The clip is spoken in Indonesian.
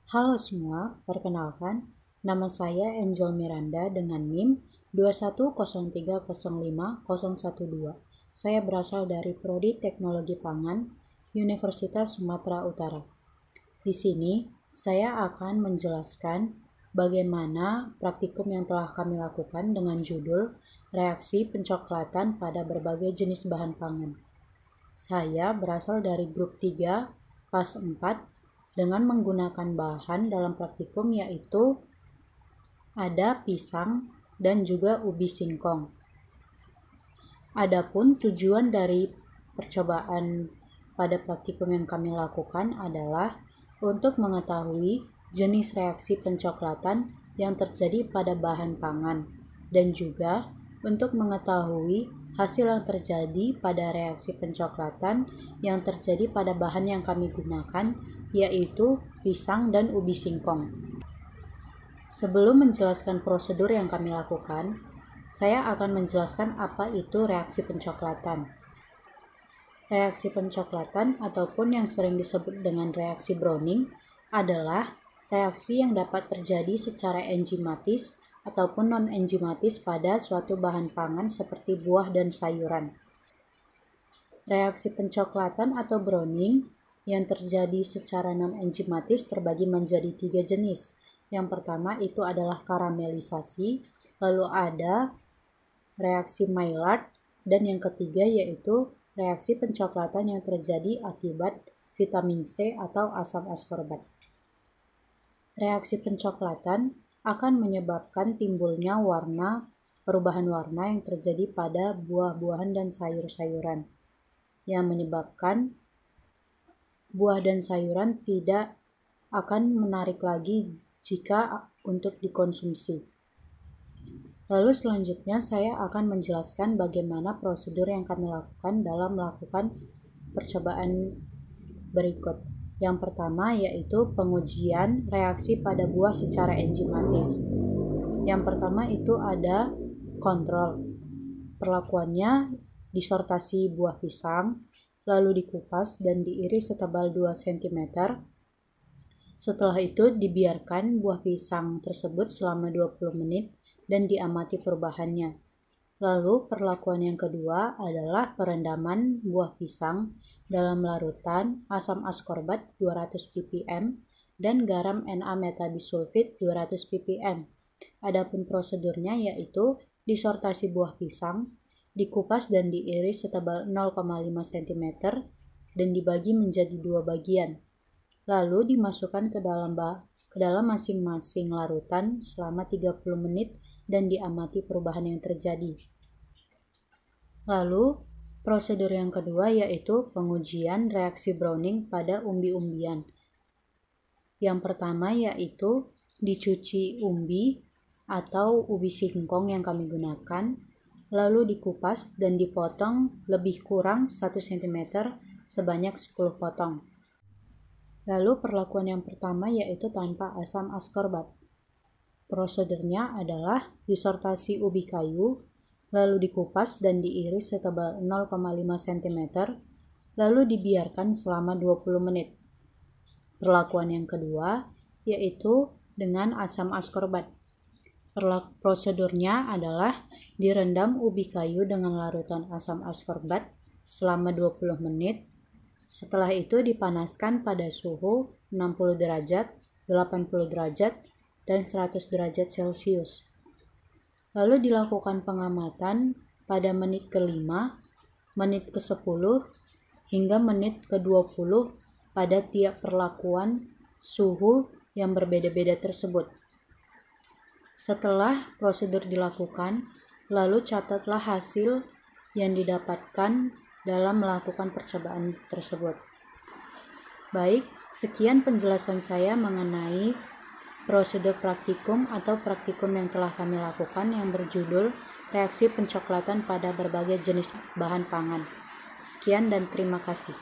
Halo semua, perkenalkan, nama saya Angel Miranda dengan NIM 210305012. Saya berasal dari Prodi Teknologi Pangan, Universitas Sumatera Utara. Di sini, saya akan menjelaskan bagaimana praktikum yang telah kami lakukan dengan judul Reaksi Pencoklatan pada Berbagai Jenis Bahan Pangan. Saya berasal dari grup 3, pas 4, dengan menggunakan bahan dalam praktikum yaitu ada pisang dan juga ubi singkong. Adapun tujuan dari percobaan pada praktikum yang kami lakukan adalah untuk mengetahui jenis reaksi pencoklatan yang terjadi pada bahan pangan dan juga untuk mengetahui hasil yang terjadi pada reaksi pencoklatan yang terjadi pada bahan yang kami gunakan, yaitu pisang dan ubi singkong. Sebelum menjelaskan prosedur yang kami lakukan, saya akan menjelaskan apa itu reaksi pencoklatan. Reaksi pencoklatan ataupun yang sering disebut dengan reaksi Browning adalah reaksi yang dapat terjadi secara enzimatis ataupun non-enzimatis pada suatu bahan pangan seperti buah dan sayuran. Reaksi pencoklatan atau Browning yang terjadi secara non-enzimatis terbagi menjadi 3 jenis. Yang pertama itu adalah karamelisasi, lalu ada reaksi Maillard, dan yang ketiga yaitu reaksi pencoklatan yang terjadi akibat vitamin C atau asam askorbat. Reaksi pencoklatan akan menyebabkan timbulnya perubahan warna yang terjadi pada buah-buahan dan sayur-sayuran, yang menyebabkan buah dan sayuran tidak akan menarik lagi jika untuk dikonsumsi. Lalu selanjutnya saya akan menjelaskan bagaimana prosedur yang kami lakukan dalam melakukan percobaan berikut. Yang pertama yaitu pengujian reaksi pada buah secara enzimatis. Yang pertama itu ada kontrol. Perlakuannya disortasi buah pisang, lalu dikupas dan diiris setebal 2 cm. Setelah itu dibiarkan buah pisang tersebut selama 20 menit dan diamati perubahannya. Lalu perlakuan yang kedua adalah perendaman buah pisang dalam larutan asam askorbat 200 ppm dan garam Na-metabisulfit 200 ppm. Adapun prosedurnya yaitu disortasi buah pisang, dikupas dan diiris setebal 0,5 cm dan dibagi menjadi 2 bagian. Lalu dimasukkan ke dalam masing-masing larutan selama 30 menit dan diamati perubahan yang terjadi. Lalu prosedur yang kedua yaitu pengujian reaksi Browning pada umbi-umbian. Yang pertama yaitu dicuci umbi atau ubi singkong yang kami gunakan, lalu dikupas dan dipotong lebih kurang 1 cm sebanyak 10 potong. Lalu perlakuan yang pertama yaitu tanpa asam askorbat. Prosedurnya adalah disortasi ubi kayu, lalu dikupas dan diiris setebal 0,5 cm, lalu dibiarkan selama 20 menit. Perlakuan yang kedua yaitu dengan asam askorbat. Prosedurnya adalah direndam ubi kayu dengan larutan asam askorbat selama 20 menit. Setelah itu dipanaskan pada suhu 60 derajat, 80 derajat, dan 100 derajat Celcius. Lalu dilakukan pengamatan pada menit ke-5, menit ke-10, hingga menit ke-20 pada tiap perlakuan suhu yang berbeda-beda tersebut. Setelah prosedur dilakukan, lalu catatlah hasil yang didapatkan dalam melakukan percobaan tersebut. Baik, sekian penjelasan saya mengenai prosedur praktikum atau praktikum yang telah kami lakukan yang berjudul reaksi pencoklatan pada berbagai jenis bahan pangan. Sekian dan terima kasih.